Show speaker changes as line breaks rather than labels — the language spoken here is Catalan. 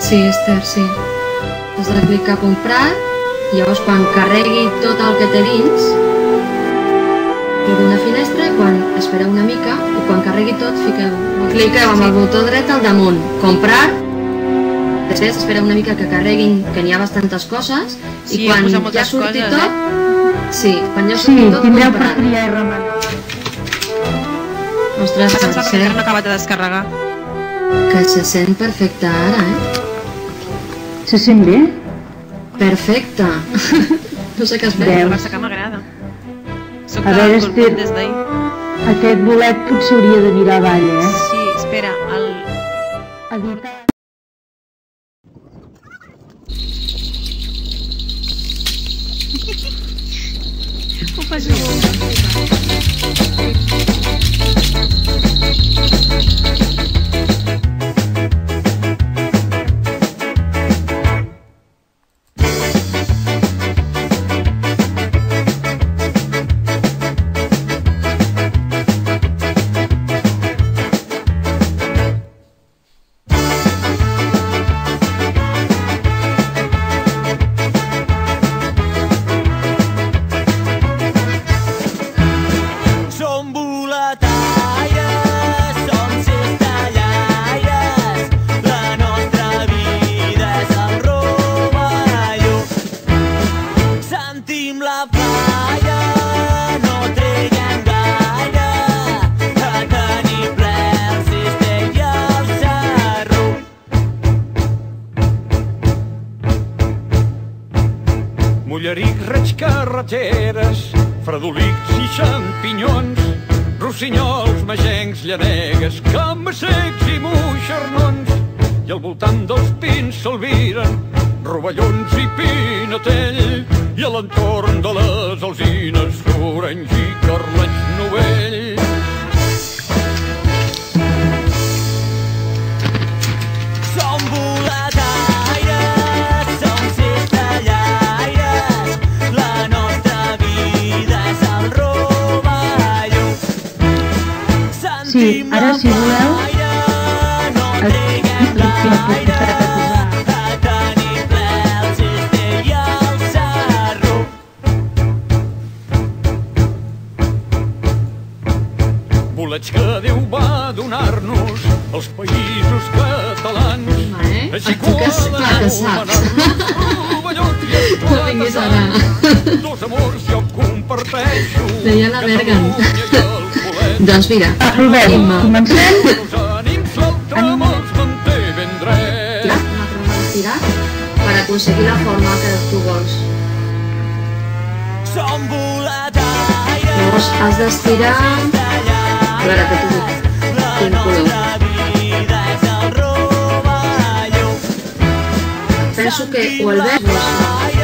Sí, Esther, sí. Has de clicar a comprar i llavors quan carregui tot el que té dins obri una finestra i quan espereu una mica i quan carregui tot cliqueu amb el botó dret al damunt comprar, després espereu una mica que carreguin, que n'hi ha bastantes coses i quan ja surti tot quan ja surti tot comprar. Ostres,
em sembla que encara no ha acabat de descarregar.
Que se sent perfecte ara,
Se sent bé?
Perfecte. No sé què es veu.
Passa que m'agrada. Soc
A veure, Esther,
des d'ahir.
aquest bolet potser hauria de mirar avall,
Sí, espera,
Editar.
Ho faig molt.
Mullerics, raig, carreteres, fredolics i xampinyons, rossinyols, magencs, llanegues, camassecs i moixernons. I al voltant dels pins s'albiren rovellons i pinatell, i a l'entorn de les alzines orenys i carlets novell.
Sí, ara si voleu
Bolets que Déu va donar-nos als països catalans, així
saps. No vinguis ara.
Dos amors jo comparteixo.
Deia la Bergen. Doncs mira,
Robert, comencem?
Tirar per aconseguir la forma que tu vols. Llavors has d'estirar, a veure que tu quin color. Penso que o el verd o el